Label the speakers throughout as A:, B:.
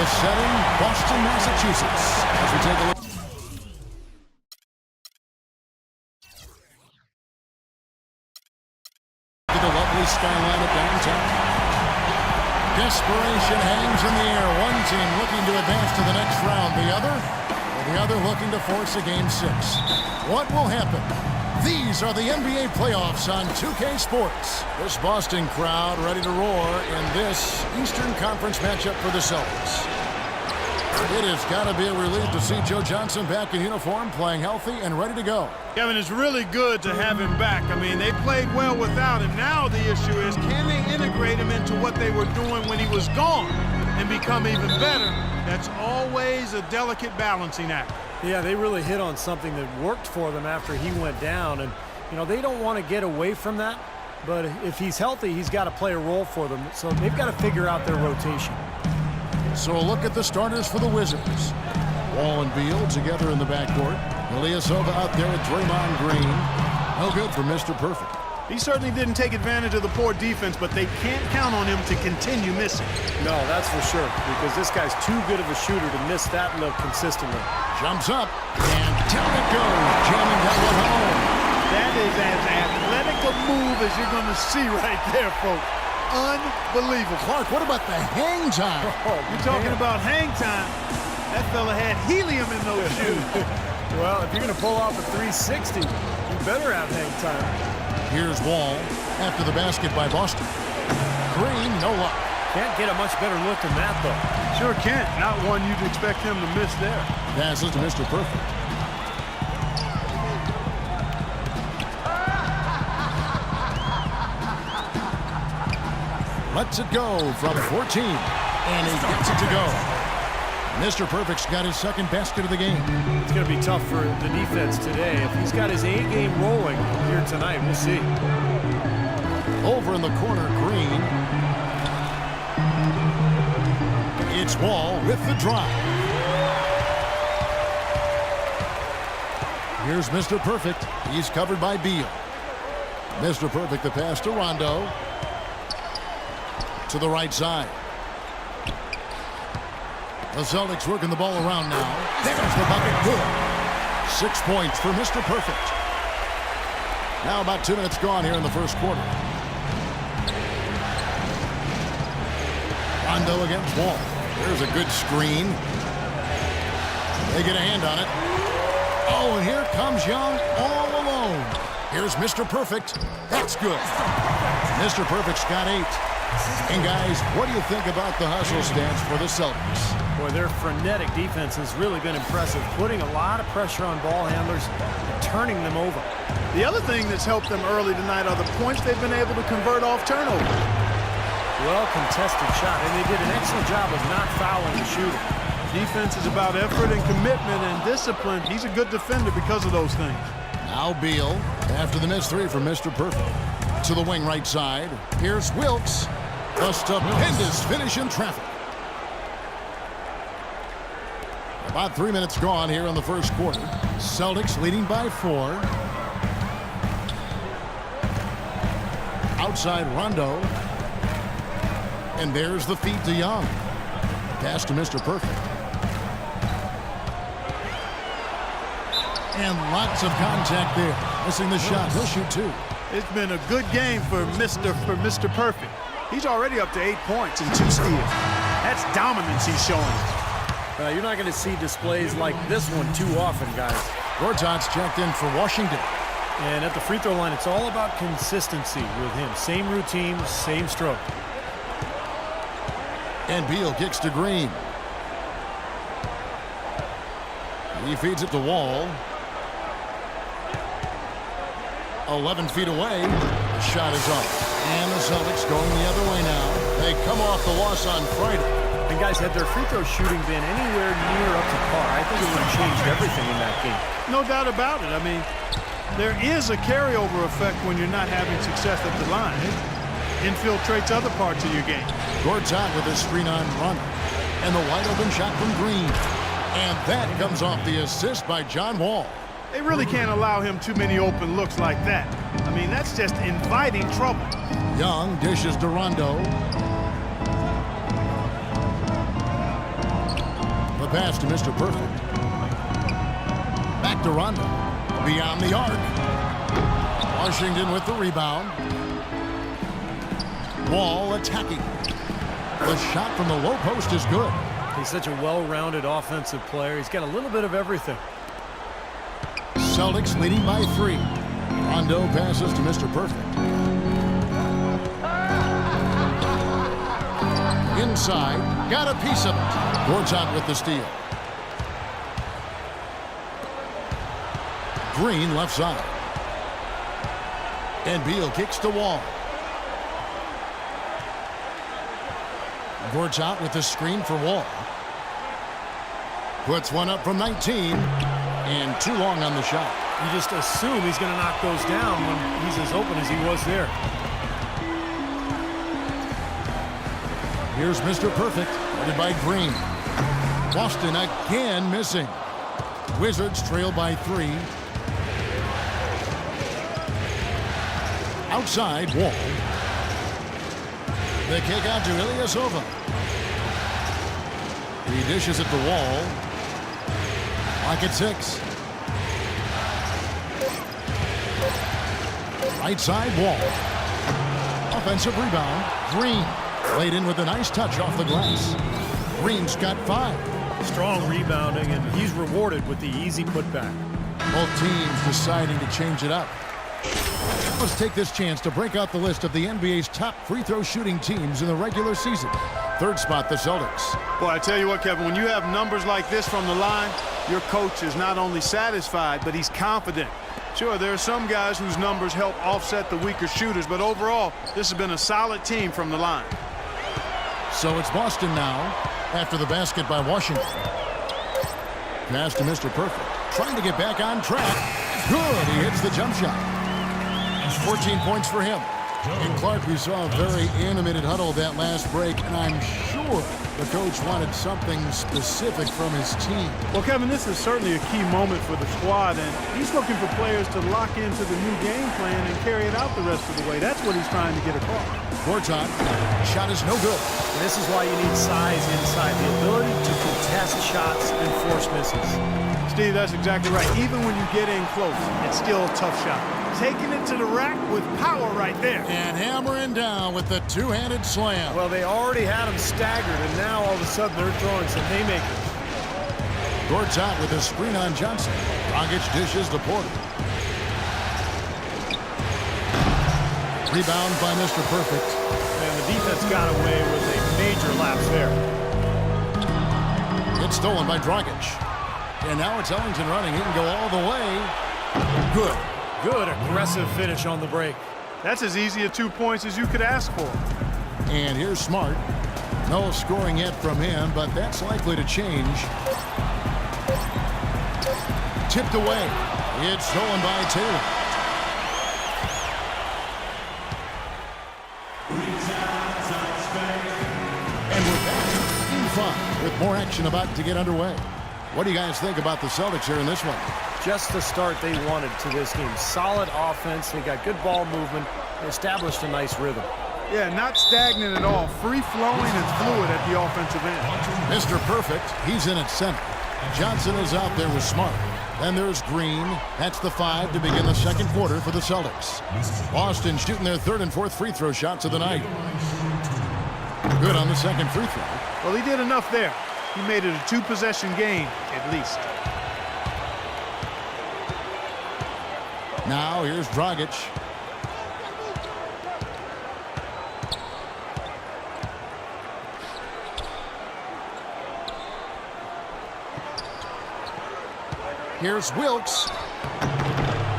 A: The setting, Boston, Massachusetts. As we take a look. The lovely skyline of downtown. Desperation hangs in the air. One team looking to advance to the next round. The other looking to force a game 6. What will happen? These are the NBA playoffs on 2K Sports. This Boston crowd ready to roar in this Eastern Conference matchup for the Celtics. It has got to be a relief to see Joe Johnson back in uniform, playing healthy and ready to go.
B: Kevin, it's really good to have him back. I mean, they played well without him. Now the issue is, can they integrate him into what they were doing when he was gone and become even better? That's always a delicate balancing act.
C: Yeah, they really hit on something that worked for them after he went down. And, you know, they don't want to get away from that. But if he's healthy, he's got to play a role for them. So they've got to figure out their rotation.
A: So a look at the starters for the Wizards. Wall and Beal together in the backcourt. Ilyasova out there with Draymond Green. No good for Mr. Perfect.
B: He certainly didn't take advantage of the poor defense, but they can't count on him to continue missing.
C: No, that's for sure, because this guy's too good of a shooter to miss that look consistently.
A: Jumps up, and down it goes, jamming that one home.
B: That is as athletic a move as you're going to see right there, folks. Unbelievable.
A: Clark, what about the hang time?
B: You're talking about hang time. That fella had helium in those shoes.
C: Well, if you're going to pull off a 360, you better have hang time.
A: Here's Wall after the basket by Boston. Green, no luck.
C: Can't get a much better look than that, though.
B: Sure can't. Not one you'd expect him to miss there.
A: Passes to Mr. Perfect. Lets it go from 14, and he gets it to go. Mr. Perfect's got his second basket of the game.
C: It's going to be tough for the defense today. If he's got his A-game rolling here tonight, we'll see.
A: Over in the corner, Green. It's Wall with the drive. Here's Mr. Perfect. He's covered by Beal. Mr. Perfect, the pass to Rondo. To the right side. The Celtics working the ball around now. There's the bucket. Good. 6 points for Mr. Perfect. Now about 2 minutes gone here in the first quarter. Rondo against Wall. There's a good screen. They get a hand on it. Oh, and here comes Young all alone. Here's Mr. Perfect. That's good. Mr. Perfect's got 8. And guys, what do you think about the hustle stance for the Celtics?
C: Boy, their frenetic defense has really been impressive, putting a lot of pressure on ball handlers and turning them over.
B: The other thing that's helped them early tonight are the points they've been able to convert off turnover.
C: Well-contested shot, and they did an excellent job of not fouling the shooter.
B: Defense is about effort and commitment and discipline. He's a good defender because of those things.
A: Now Beal, after the missed 3 from Mr. Perfect. To the wing right side. Here's Wilkes. A stupendous finish in traffic. About 3 minutes gone here in the first quarter. Celtics leading by 4. Outside Rondo. And there's the feed to Young. Pass to Mr. Perfect. And lots of contact there. Missing the shot. He'll shoot 2.
B: It's been a good game for Mr. Perfect. He's already up to 8 points and 2 steals. That's dominance he's showing.
C: You're not going to see displays like this one too often, guys.
A: Gortat's checked in for Washington.
C: And at the free throw line, it's all about consistency with him. Same routine, same stroke.
A: And Beal kicks to Green. He feeds it to Wall. 11 feet away. The shot is up. And the Celtics going the other way now. They come off the loss on Friday.
C: And guys, had their free throw shooting been anywhere near up to par, I think it would have changed everything in that game.
B: No doubt about it. I mean, there is a carryover effect when you're not having success at the line. It infiltrates other parts of your game.
A: Gortat with a screen-on run. And the wide-open shot from Green. And that comes off the assist by John Wall.
B: They really can't allow him too many open looks like that. I mean, that's just inviting trouble.
A: Young dishes to Rondo. pass to Mr. Perfect. Back to Rondo. Beyond the arc. Washington with the rebound. Wall attacking. The shot from the low post is good.
C: He's such a well-rounded offensive player. He's got a little bit of everything.
A: Celtics leading by 3. Rondo passes to Mr. Perfect. Inside, got a piece of it. Gortat with the steal. Green left side. And Beal kicks to Wall. Gortat with the screen for Wall. Puts one up from 19. And too long on the shot.
C: You just assume he's going to knock those down when he's as open as he was there.
A: Here's Mr. Perfect, guarded by Green. Boston again missing. Wizards trail by 3. Outside, Wall. The kick out to Ilyasova. He dishes it to Wall. Lock at 6. Right side, Wall. Offensive rebound. Green. Laid in with a nice touch off the glass. Green's got 5.
C: Strong rebounding, and he's rewarded with the easy putback.
A: Both teams deciding to change it up. Let's take this chance to break out the list of the NBA's top free throw shooting teams in the regular season. Third spot, the Celtics.
B: Boy, I tell you what, Kevin, when you have numbers like this from the line, your coach is not only satisfied, but he's confident. Sure, there are some guys whose numbers help offset the weaker shooters, but overall, this has been a solid team from the line.
A: So it's Boston now after the basket by Washington. Pass to Mr. Perfect. Trying to get back on track. Good. He hits the jump shot. 14 points for him. And Clark, we saw a very animated huddle that last break, and I'm sure the coach wanted something specific from his team.
B: Well, Kevin, this is certainly a key moment for the squad, and he's looking for players to lock into the new game plan and carry it out the rest of the way. That's what he's trying to get across.
A: Gortat, shot is no good.
C: And this is why you need size inside, the ability to contest shots and force misses.
B: Steve, that's exactly right. Even when you get in close, it's still a tough shot. Taking it to the rack with power right there.
A: And hammering down with the two-handed slam.
C: Well, they already had him staggered, and now all of a sudden they're throwing some haymakers.
A: Gortat with a screen on Johnson. Dragic dishes to Porter. Rebound by Mr. Perfect.
C: And the defense got away with a major lapse there.
A: It's stolen by Dragic. And now it's Ellington running. He can go all the way. Good.
C: Good aggressive finish on the break.
B: That's as easy a 2 points as you could ask for.
A: And here's Smart. No scoring yet from him, but that's likely to change. Tipped away. It's stolen by Taylor. And we're back in fun with more action about to get underway. What do you guys think about the Celtics here in this one?
C: Just the start they wanted to this game. Solid offense. They got good ball movement. They established a nice rhythm.
B: Yeah, not stagnant at all. Free-flowing and fluid at the offensive end.
A: Mr. Perfect, he's in at center. Johnson is out there with Smart. Then there's Green. That's the 5 to begin the second quarter for the Celtics. Boston shooting their third and fourth free throw shots of the night. Good on the second free throw.
B: Well, he did enough there. He made it a 2-possession game, at least.
A: Now here's Dragic. Here's Wilkes.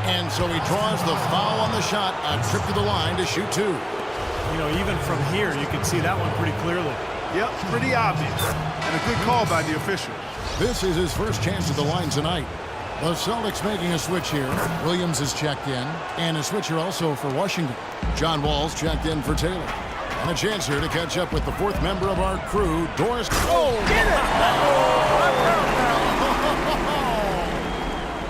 A: And so he draws the foul on the shot. A trip to the line to shoot 2.
C: You know, even from here, you can see that one pretty clearly.
B: Yep, pretty obvious. And a good call by the official.
A: This is his first chance at the line tonight. The Celtics making a switch here. Williams is checked in. And a switcher also for Washington. John Wall's checked in for Taylor. And a chance here to catch up with the fourth member of our crew, Doris.
B: Oh, get it!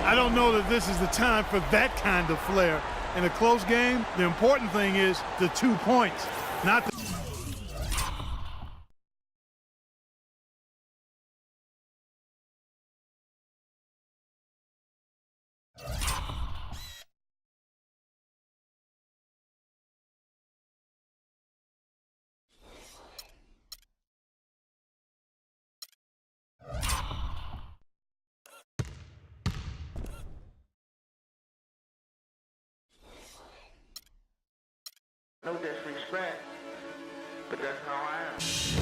B: I don't know that this is the time for that kind of flair. In a close game, the important thing is the 2 points, not the
D: But that's how I am.